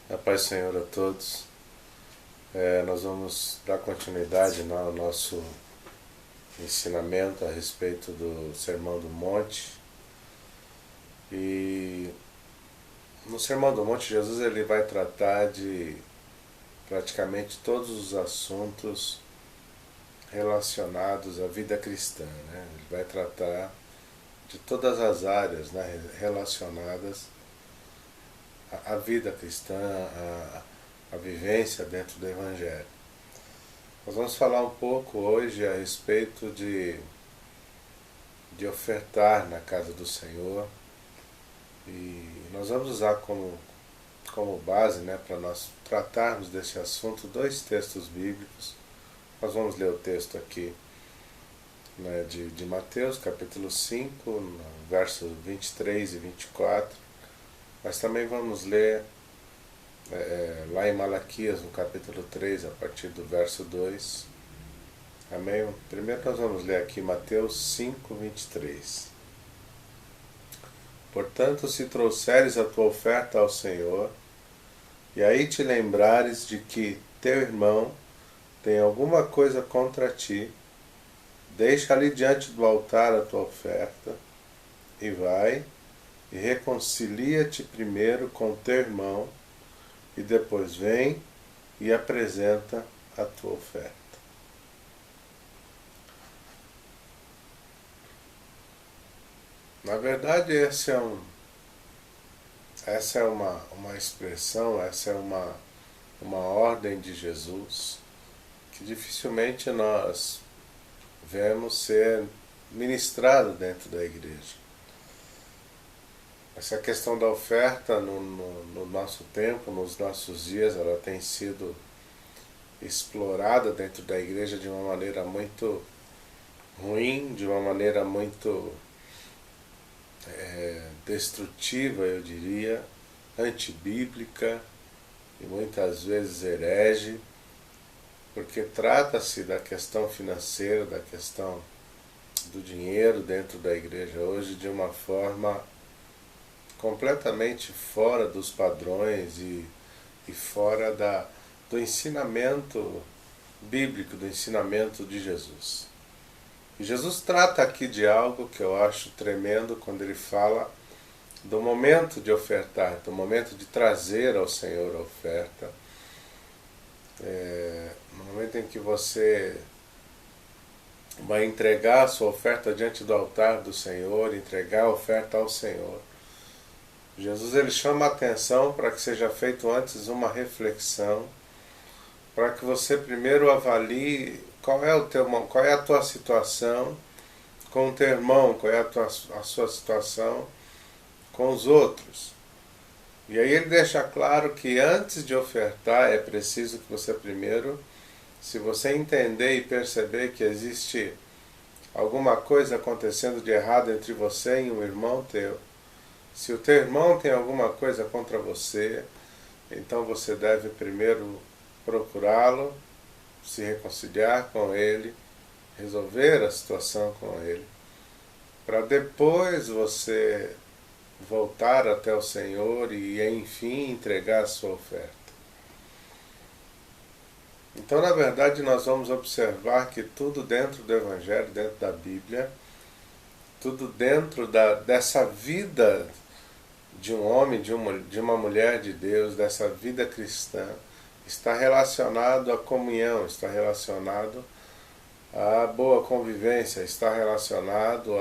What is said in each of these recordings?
A paz do Senhor a todos. Nós vamos dar continuidade ao nosso ensinamento a respeito do Sermão do Monte. E no Sermão do Monte, Jesus ele vai tratar de praticamente todos os assuntos relacionados à vida cristã, né? Ele vai tratar de todas as áreas, né, relacionadas à vida cristã, a vivência dentro do Evangelho. Nós vamos falar um pouco hoje a respeito de ofertar na casa do Senhor, e nós vamos usar como base, né, para nós tratarmos desse assunto, dois textos bíblicos. Nós vamos ler o texto aqui, né, de Mateus, capítulo 5, versos 23 e 24, mas também vamos ler lá em Malaquias, no capítulo 3, a partir do verso 2. Amém? Primeiro nós vamos ler aqui Mateus 5, 23. Portanto, se trouxeres a tua oferta ao Senhor, e aí te lembrares de que teu irmão tem alguma coisa contra ti, deixa ali diante do altar a tua oferta, e vai, e reconcilia-te primeiro com teu irmão, e depois vem e apresenta a tua oferta. Na verdade, essa é uma expressão, essa é uma ordem de Jesus que dificilmente nós vemos ser ministrado dentro da igreja. Essa questão da oferta no nosso tempo, nos nossos dias, ela tem sido explorada dentro da igreja de uma maneira muito ruim, de uma maneira muito destrutiva, eu diria, antibíblica e muitas vezes herege, porque trata-se da questão financeira, da questão do dinheiro dentro da igreja hoje de uma forma completamente fora dos padrões e fora do ensinamento bíblico, do ensinamento de Jesus. E Jesus trata aqui de algo que eu acho tremendo quando ele fala do momento de ofertar, do momento de trazer ao Senhor a oferta. No momento em que você vai entregar a sua oferta diante do altar do Senhor, entregar a oferta ao Senhor, Jesus ele chama a atenção para que seja feito antes uma reflexão, para que você primeiro avalie qual é a tua situação com o teu irmão, qual é a sua situação com os outros. E aí ele deixa claro que antes de ofertar é preciso que você primeiro, se você entender e perceber que existe alguma coisa acontecendo de errado entre você e um irmão teu, se o teu irmão tem alguma coisa contra você, então você deve primeiro procurá-lo, se reconciliar com ele, resolver a situação com ele, para depois você voltar até o Senhor e enfim entregar a sua oferta. Então, na verdade, nós vamos observar que tudo dentro do Evangelho, dentro da Bíblia, tudo dentro dessa vida de um homem, de uma mulher de Deus, dessa vida cristã, está relacionado à comunhão, está relacionado à boa convivência, está relacionado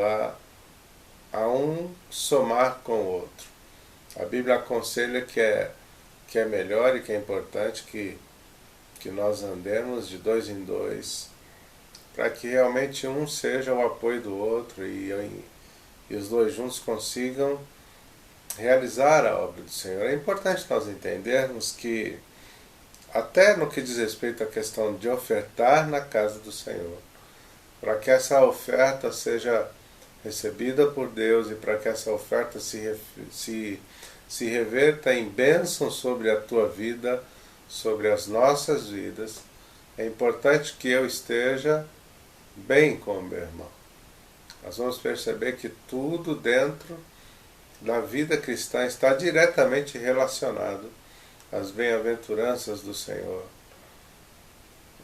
a um somar com o outro. A Bíblia aconselha que é melhor e que é importante que nós andemos de dois em dois, para que realmente um seja o apoio do outro e os dois juntos consigam realizar a obra do Senhor. É importante nós entendermos que, até no que diz respeito à questão de ofertar na casa do Senhor, para que essa oferta seja recebida por Deus e para que essa oferta se reverta em bênção sobre a tua vida, sobre as nossas vidas, é importante que eu esteja bem com o meu irmão. Nós vamos perceber que tudo dentro da vida cristã está diretamente relacionado as bem-aventuranças do Senhor.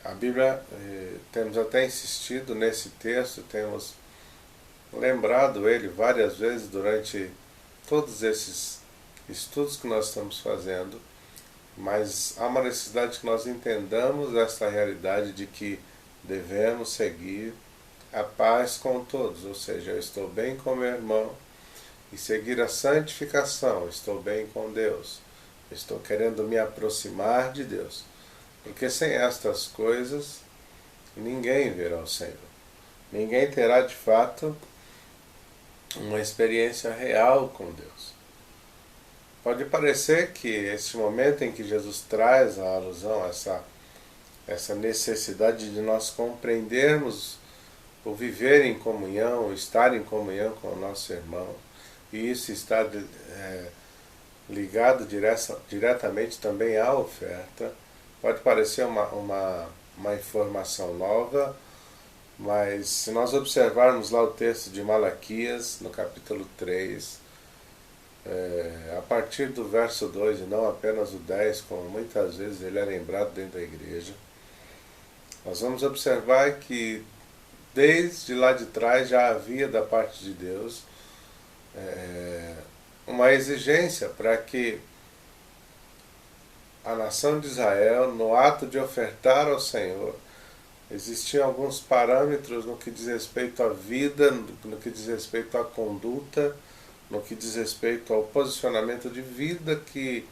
A Bíblia, temos até insistido nesse texto, temos lembrado ele várias vezes durante todos esses estudos que nós estamos fazendo, mas há uma necessidade que nós entendamos esta realidade de que devemos seguir a paz com todos, ou seja, eu estou bem com meu irmão, e seguir a santificação, estou bem com Deus, estou querendo me aproximar de Deus, porque sem estas coisas ninguém verá o Senhor, ninguém terá de fato uma experiência real com Deus. Pode parecer que esse momento em que Jesus traz a alusão a essa necessidade de nós compreendermos o viver em comunhão, o estar em comunhão com o nosso irmão, e isso está ligado diretamente também à oferta, pode parecer uma informação nova, mas se nós observarmos lá o texto de Malaquias, no capítulo 3, a partir do verso 2 e não apenas o 10, como muitas vezes ele é lembrado dentro da igreja, nós vamos observar que desde lá de trás já havia da parte de Deus uma exigência para que a nação de Israel, no ato de ofertar ao Senhor, existiam alguns parâmetros no que diz respeito à vida, no que diz respeito à conduta, no que diz respeito ao posicionamento de vida que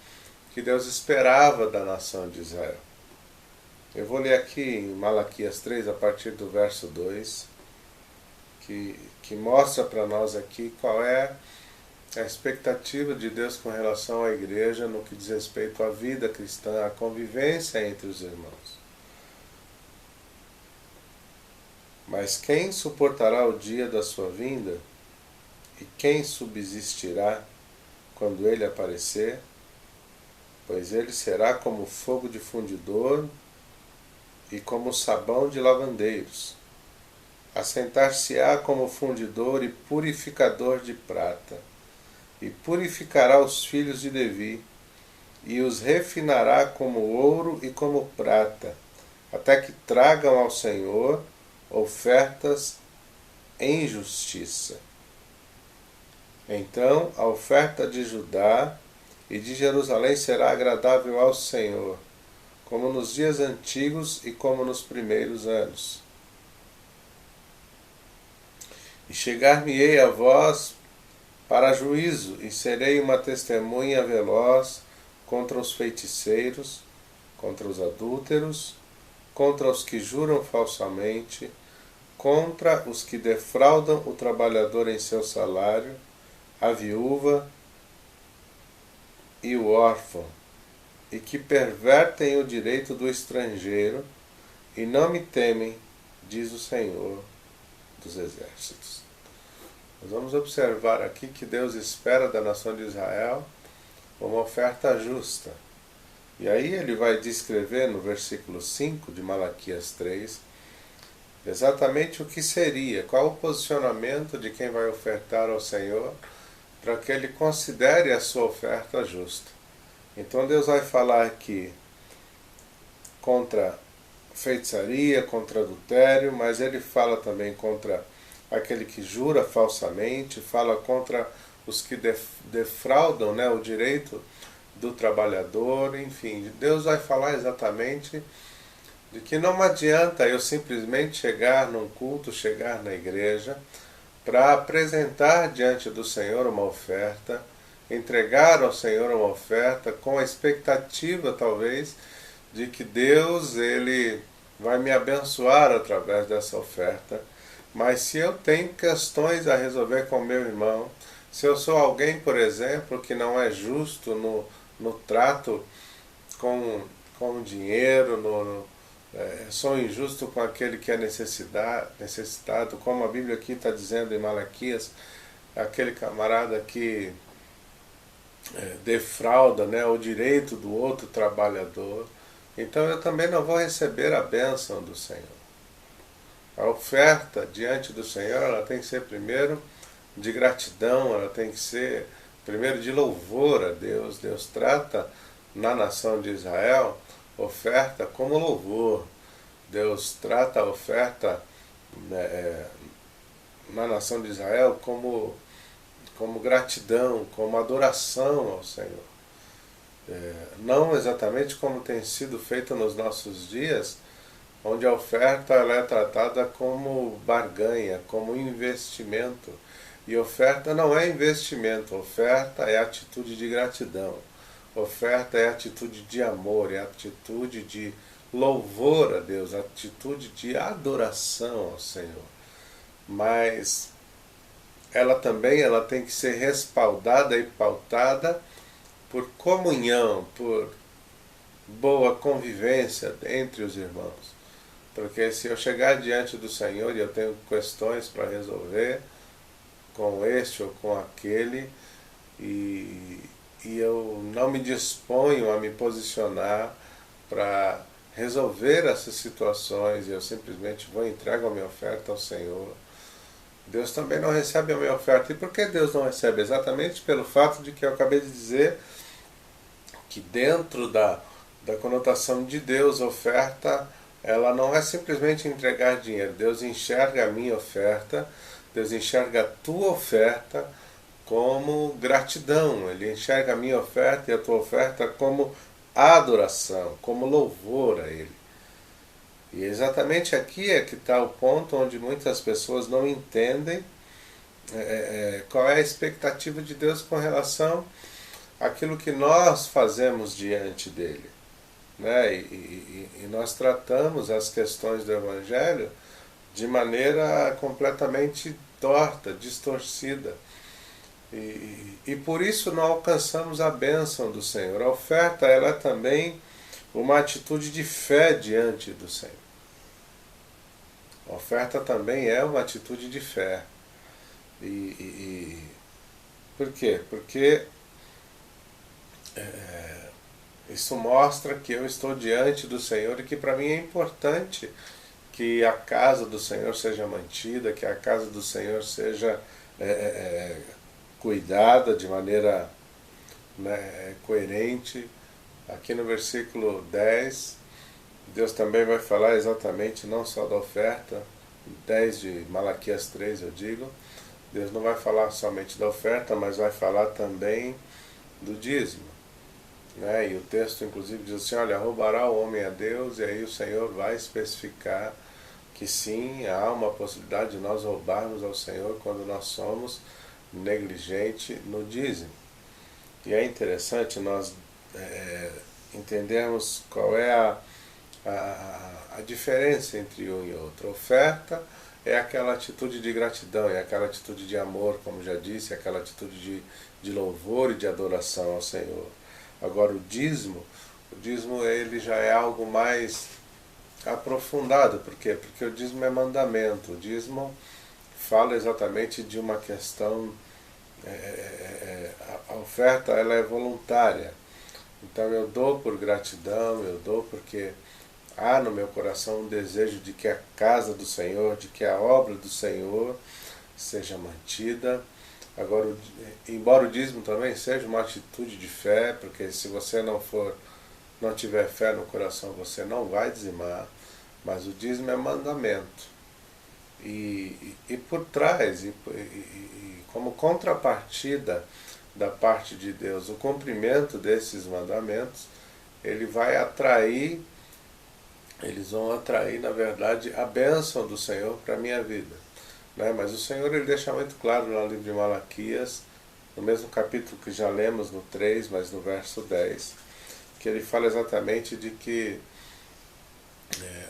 Deus esperava da nação de Israel. Eu vou ler aqui em Malaquias 3, a partir do verso 2, que mostra para nós aqui qual é a expectativa de Deus com relação à igreja no que diz respeito à vida cristã, à convivência entre os irmãos. Mas quem suportará o dia da sua vinda? E quem subsistirá quando ele aparecer? Pois ele será como fogo de fundidor e como sabão de lavandeiros. Assentar-se-á como fundidor e purificador de prata, e purificará os filhos de Levi, e os refinará como ouro e como prata, até que tragam ao Senhor ofertas em justiça. Então a oferta de Judá e de Jerusalém será agradável ao Senhor, como nos dias antigos e como nos primeiros anos. E chegar-me-ei a vós para juízo, e serei uma testemunha veloz contra os feiticeiros, contra os adúlteros, contra os que juram falsamente, contra os que defraudam o trabalhador em seu salário, a viúva e o órfão, e que pervertem o direito do estrangeiro, e não me temem, diz o Senhor dos Exércitos. Nós vamos observar aqui que Deus espera da nação de Israel uma oferta justa. E aí ele vai descrever no versículo 5 de Malaquias 3 exatamente o que seria, qual o posicionamento de quem vai ofertar ao Senhor para que ele considere a sua oferta justa. Então Deus vai falar aqui contra feitiçaria, contra adultério, mas ele fala também contra aquele que jura falsamente, fala contra os que defraudam, o direito do trabalhador, enfim. Deus vai falar exatamente de que não adianta eu simplesmente chegar num culto, chegar na igreja, para apresentar diante do Senhor uma oferta, entregar ao Senhor uma oferta com a expectativa, talvez, de que Deus ele vai me abençoar através dessa oferta. Mas se eu tenho questões a resolver com meu irmão, se eu sou alguém, por exemplo, que não é justo no trato com o dinheiro, sou injusto com aquele que é necessitado, como a Bíblia aqui está dizendo em Malaquias, aquele camarada que defrauda o direito do outro trabalhador, então eu também não vou receber a bênção do Senhor. A oferta diante do Senhor, ela tem que ser primeiro de gratidão, ela tem que ser primeiro de louvor a Deus. Deus trata na nação de Israel, oferta como louvor. Deus trata a oferta, né, na nação de Israel como gratidão, como adoração ao Senhor. Não exatamente como tem sido feito nos nossos dias, onde a oferta ela é tratada como barganha, como investimento. E oferta não é investimento, oferta é atitude de gratidão. Oferta é atitude de amor, é atitude de louvor a Deus, atitude de adoração ao Senhor. Mas ela tem que ser respaldada e pautada por comunhão, por boa convivência entre os irmãos. Porque se eu chegar diante do Senhor e eu tenho questões para resolver com este ou com aquele, e eu não me disponho a me posicionar para resolver essas situações, e eu simplesmente vou e entrego a minha oferta ao Senhor, Deus também não recebe a minha oferta. E por que Deus não recebe? Exatamente pelo fato de que eu acabei de dizer que dentro da conotação de Deus, oferta, ela não é simplesmente entregar dinheiro. Deus enxerga a minha oferta, Deus enxerga a tua oferta como gratidão. Ele enxerga a minha oferta e a tua oferta como adoração, como louvor a Ele. E exatamente aqui é que está o ponto onde muitas pessoas não entendem qual é a expectativa de Deus com relação àquilo que nós fazemos diante dele. Né? E nós tratamos as questões do Evangelho de maneira completamente torta, distorcida. E por isso não alcançamos a bênção do Senhor. A oferta ela é também uma atitude de fé diante do Senhor. A oferta também é uma atitude de fé. Por quê? Porque isso mostra que eu estou diante do Senhor e que para mim é importante que a casa do Senhor seja mantida, que a casa do Senhor seja cuidada de maneira coerente. Aqui no versículo 10, Deus também vai falar exatamente não só da oferta, 10 de Malaquias 3 eu digo, Deus não vai falar somente da oferta, mas vai falar também do dízimo. E o texto inclusive diz assim, olha, roubará o homem a Deus, e aí o Senhor vai especificar que sim, há uma possibilidade de nós roubarmos ao Senhor quando nós somos negligentes no dízimo. E é interessante nós entendermos qual é a diferença entre um e outro. A oferta é aquela atitude de gratidão, é aquela atitude de amor, como já disse, é aquela atitude de louvor e de adoração ao Senhor. Agora o dízimo ele já é algo mais aprofundado. Por quê? Porque o dízimo é mandamento. O dízimo fala exatamente de uma questão, a oferta ela é voluntária. Então eu dou por gratidão, eu dou porque há no meu coração um desejo de que a casa do Senhor, de que a obra do Senhor seja mantida. Agora, embora o dízimo também seja uma atitude de fé, porque se você não tiver fé no coração, você não vai dizimar, mas o dízimo é mandamento. E por trás, como contrapartida da parte de Deus, o cumprimento desses mandamentos, eles vão atrair, na verdade, a bênção do Senhor para a minha vida. Mas o Senhor ele deixa muito claro no livro de Malaquias, no mesmo capítulo que já lemos no 3, mas no verso 10, que ele fala exatamente de que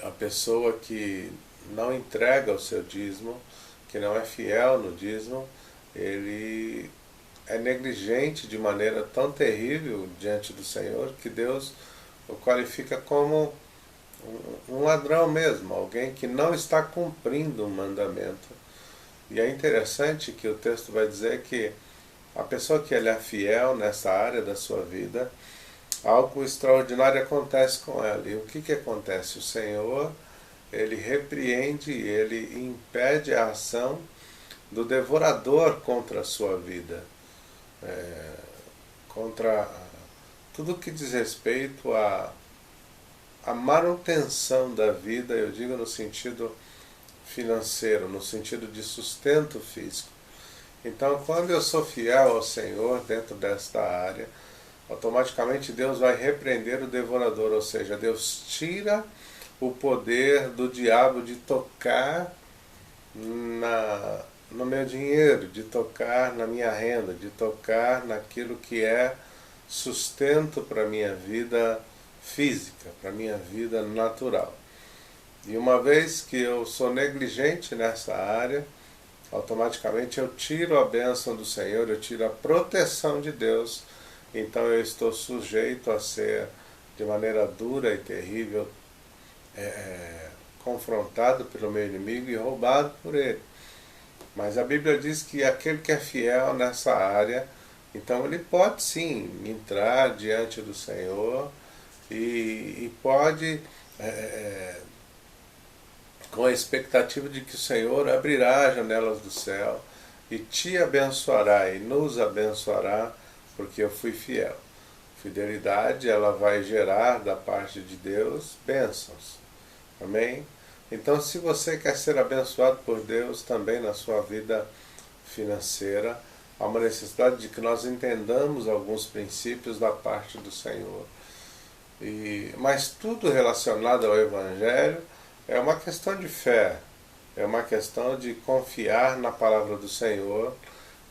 a pessoa que não entrega o seu dízimo, que não é fiel no dízimo, ele é negligente de maneira tão terrível diante do Senhor que Deus o qualifica como um ladrão mesmo, alguém que não está cumprindo um mandamento. E é interessante que o texto vai dizer que a pessoa que ela é fiel nessa área da sua vida, algo extraordinário acontece com ela. E o que acontece? O Senhor, ele repreende, ele impede a ação do devorador contra a sua vida, contra tudo que diz respeito à manutenção da vida, eu digo no sentido financeiro, no sentido de sustento físico. Então, quando eu sou fiel ao Senhor dentro desta área, automaticamente Deus vai repreender o devorador, ou seja, Deus tira o poder do diabo de tocar no meu dinheiro, de tocar na minha renda, de tocar naquilo que é sustento para a minha vida física, para a minha vida natural. E uma vez que eu sou negligente nessa área, automaticamente eu tiro a bênção do Senhor, eu tiro a proteção de Deus, então eu estou sujeito a ser de maneira dura e terrível confrontado pelo meu inimigo e roubado por ele. Mas a Bíblia diz que aquele que é fiel nessa área, então ele pode sim entrar diante do Senhor e pode, com a expectativa de que o Senhor abrirá as janelas do céu e te abençoará e nos abençoará, porque eu fui fiel. Fidelidade, ela vai gerar da parte de Deus bênçãos. Amém? Então, se você quer ser abençoado por Deus também na sua vida financeira, há uma necessidade de que nós entendamos alguns princípios da parte do Senhor. Mas tudo relacionado ao Evangelho é uma questão de fé, é uma questão de confiar na palavra do Senhor,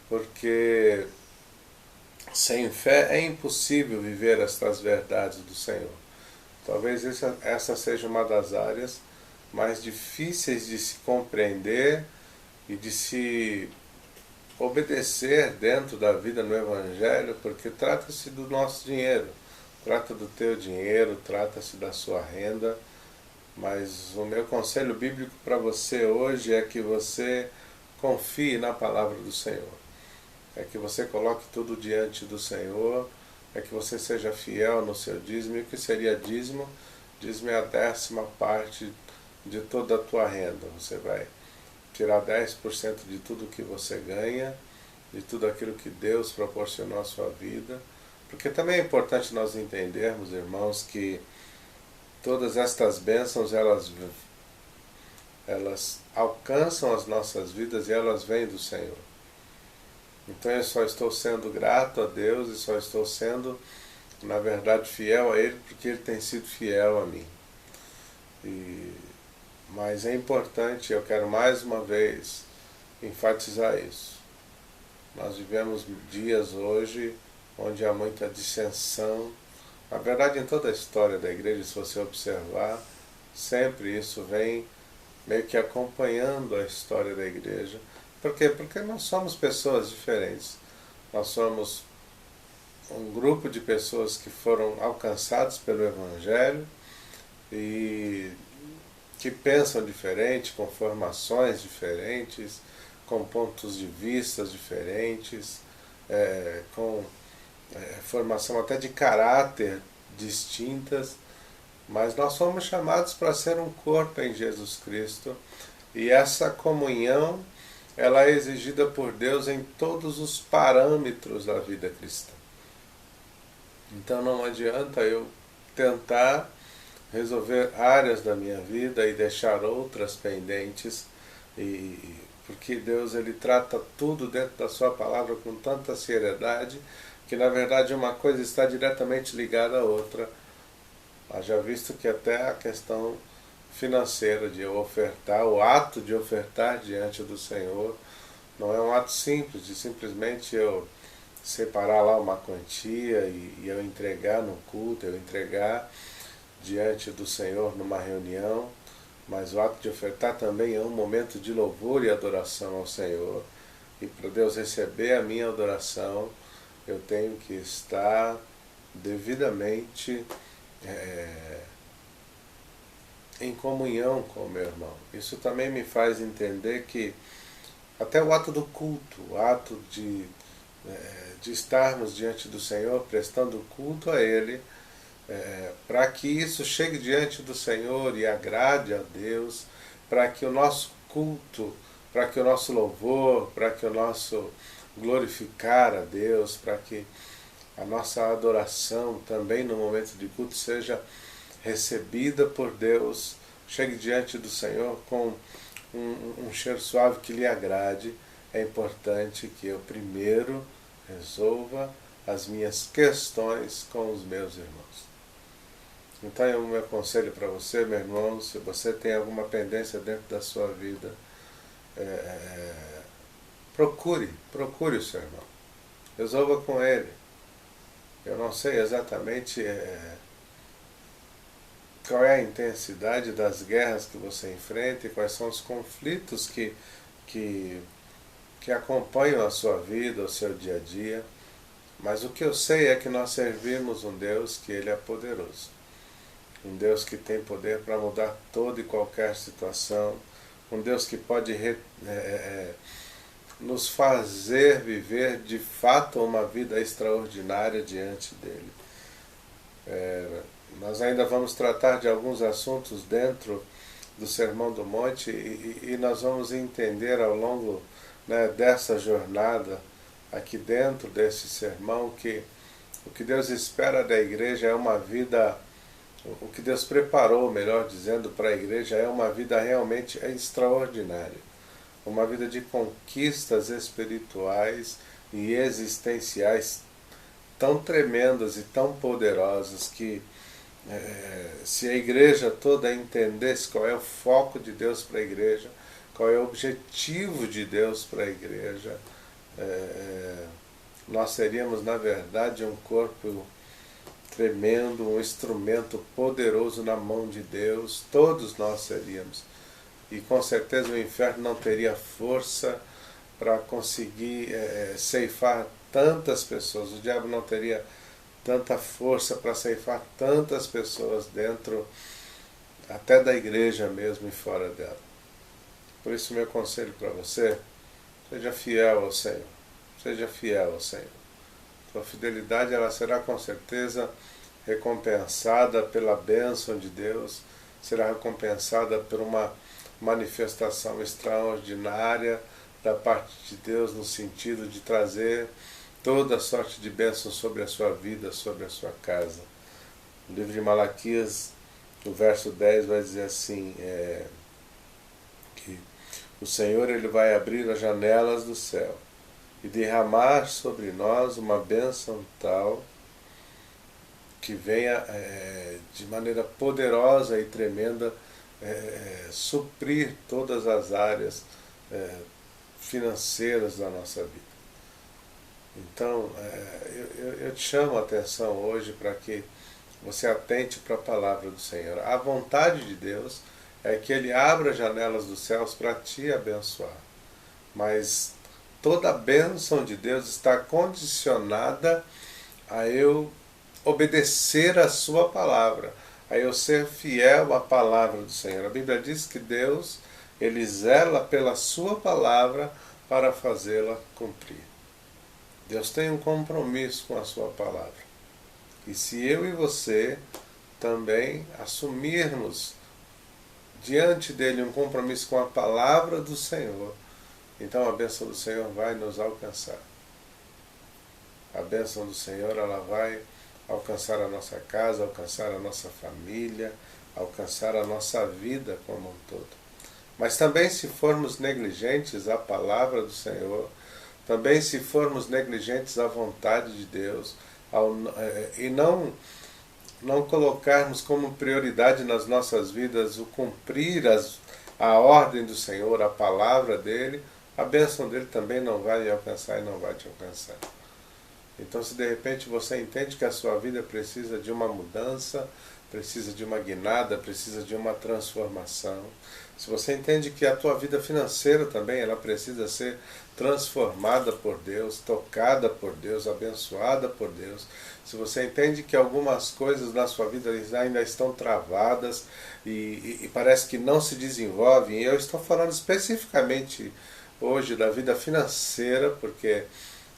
porque sem fé é impossível viver estas verdades do Senhor. Talvez essa seja uma das áreas mais difíceis de se compreender e de se obedecer dentro da vida no Evangelho, porque trata-se do nosso dinheiro, trata do teu dinheiro, trata-se da sua renda, mas o meu conselho bíblico para você hoje é que você confie na palavra do Senhor, é que você coloque tudo diante do Senhor, é que você seja fiel no seu dízimo. E o que seria dízimo? Dízimo é a 10ª parte de toda a tua renda. Você vai tirar 10% de tudo que você ganha, de tudo aquilo que Deus proporcionou à sua vida, porque também é importante nós entendermos, irmãos, que todas estas bênçãos, elas alcançam as nossas vidas e elas vêm do Senhor. Então eu só estou sendo grato a Deus e só estou sendo, na verdade, fiel a Ele, porque Ele tem sido fiel a mim. Mas é importante, eu quero mais uma vez enfatizar isso. Nós vivemos dias hoje onde há muita dissensão. Na verdade, em toda a história da igreja, se você observar, sempre isso vem meio que acompanhando a história da igreja. Por quê? Porque nós somos pessoas diferentes. Nós somos um grupo de pessoas que foram alcançados pelo Evangelho e que pensam diferente, com formações diferentes, com pontos de vista diferentes, com formação até de caráter distintas, mas nós somos chamados para ser um corpo em Jesus Cristo, e essa comunhão ela é exigida por Deus em todos os parâmetros da vida cristã. Então não adianta eu tentar resolver áreas da minha vida e deixar outras pendentes, porque Deus ele trata tudo dentro da sua palavra com tanta seriedade que na verdade uma coisa está diretamente ligada à outra. Haja visto que até a questão financeira de eu ofertar, o ato de ofertar diante do Senhor, não é um ato simples de simplesmente eu separar lá uma quantia e eu entregar no culto, eu entregar diante do Senhor numa reunião, mas o ato de ofertar também é um momento de louvor e adoração ao Senhor. E para Deus receber a minha adoração, eu tenho que estar devidamente em comunhão com o meu irmão. Isso também me faz entender que até o ato do culto, o ato de estarmos diante do Senhor, prestando culto a Ele, para que isso chegue diante do Senhor e agrade a Deus, para que o nosso culto, para que o nosso louvor, para que o nosso glorificar a Deus, para que a nossa adoração também no momento de culto seja recebida por Deus, chegue diante do Senhor com um cheiro suave que lhe agrade. É importante que eu primeiro resolva as minhas questões com os meus irmãos. Então, o meu conselho para você, meu irmão, se você tem alguma pendência dentro da sua vida, procure o seu irmão, resolva com ele. Eu não sei exatamente qual é a intensidade das guerras que você enfrenta e quais são os conflitos que acompanham a sua vida, o seu dia a dia, mas o que eu sei é que nós servimos um Deus que Ele é poderoso, um Deus que tem poder para mudar toda e qualquer situação, um Deus que pode nos fazer viver de fato uma vida extraordinária diante dele. Nós ainda vamos tratar de alguns assuntos dentro do Sermão do Monte e nós vamos entender ao longo, né, dessa jornada aqui dentro desse sermão que o que Deus espera da igreja é uma vida, o que Deus preparou, melhor dizendo, para a igreja é uma vida realmente extraordinária, uma vida de conquistas espirituais e existenciais tão tremendas e tão poderosas que se a igreja toda entendesse qual é o foco de Deus para a igreja, qual é o objetivo de Deus para a igreja, nós seríamos, na verdade, um corpo tremendo, um instrumento poderoso na mão de Deus, todos nós seríamos. E com certeza o inferno não teria força para conseguir ceifar tantas pessoas, o diabo não teria tanta força para ceifar tantas pessoas dentro até da igreja mesmo e fora dela. Por isso meu conselho para você, seja fiel ao Senhor, seja fiel ao Senhor. Sua fidelidade ela será com certeza recompensada pela bênção de Deus, será recompensada por uma manifestação extraordinária da parte de Deus no sentido de trazer toda sorte de bênçãos sobre a sua vida, sobre a sua casa. No livro de Malaquias, no verso 10, vai dizer assim, que o Senhor ele vai abrir as janelas do céu e derramar sobre nós uma bênção tal que venha de maneira poderosa e tremenda suprir todas as áreas financeiras da nossa vida. Então, eu te chamo a atenção hoje para que você atente para a palavra do Senhor. A vontade de Deus é que Ele abra as janelas dos céus para te abençoar. Mas toda a bênção de Deus está condicionada a eu obedecer a sua palavra, a eu ser fiel à palavra do Senhor. A Bíblia diz que Deus, Ele zela pela sua palavra para fazê-la cumprir. Deus tem um compromisso com a sua palavra. E se eu e você também assumirmos diante dele um compromisso com a palavra do Senhor, então a bênção do Senhor vai nos alcançar. A bênção do Senhor ela vai alcançar a nossa casa, alcançar a nossa família, alcançar a nossa vida como um todo. Mas também se formos negligentes à palavra do Senhor, também se formos negligentes à vontade de Deus, e não colocarmos como prioridade nas nossas vidas o cumprir a ordem do Senhor, a palavra dele, a bênção dele também não vai me alcançar e não vai te alcançar. Então, se de repente você entende que a sua vida precisa de uma mudança, precisa de uma guinada, precisa de uma transformação, se você entende que a tua vida financeira também ela precisa ser transformada por Deus, tocada por Deus, abençoada por Deus, se você entende que algumas coisas na sua vida ainda estão travadas e parece que não se desenvolvem, e eu estou falando especificamente hoje da vida financeira, porque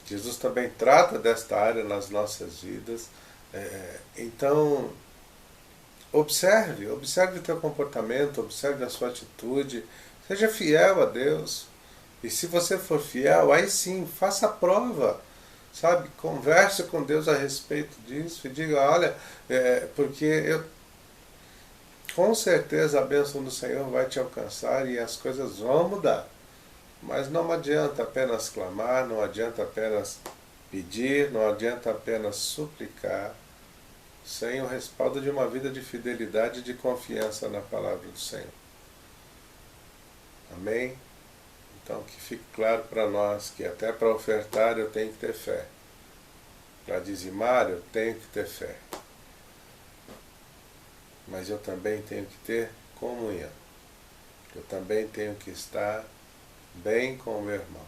Jesus também trata desta área nas nossas vidas. Então, observe o teu comportamento, observe a sua atitude, seja fiel a Deus. E se você for fiel, aí sim, faça a prova. Sabe, converse com Deus a respeito disso e diga, olha, porque com certeza a bênção do Senhor vai te alcançar e as coisas vão mudar. Mas não adianta apenas clamar, não adianta apenas pedir, não adianta apenas suplicar, sem o respaldo de uma vida de fidelidade e de confiança na palavra do Senhor. Amém? Então que fique claro para nós que até para ofertar eu tenho que ter fé. Para dizimar eu tenho que ter fé. Mas eu também tenho que ter comunhão. Eu também tenho que estar bem com o meu irmão.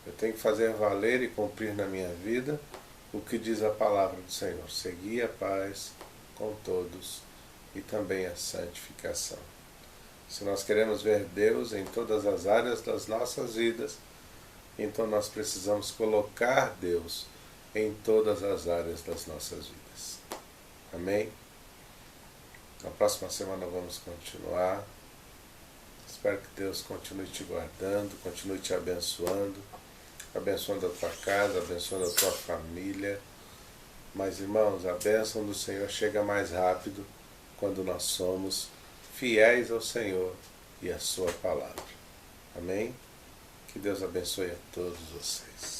Eu tenho que fazer valer e cumprir na minha vida o que diz a palavra do Senhor. Seguir a paz com todos e também a santificação. Se nós queremos ver Deus em todas as áreas das nossas vidas, então nós precisamos colocar Deus em todas as áreas das nossas vidas. Amém? Na próxima semana vamos continuar. Espero que Deus continue te guardando, continue te abençoando, abençoando a tua casa, abençoando a tua família. Mas, irmãos, a bênção do Senhor chega mais rápido quando nós somos fiéis ao Senhor e à sua palavra. Amém? Que Deus abençoe a todos vocês.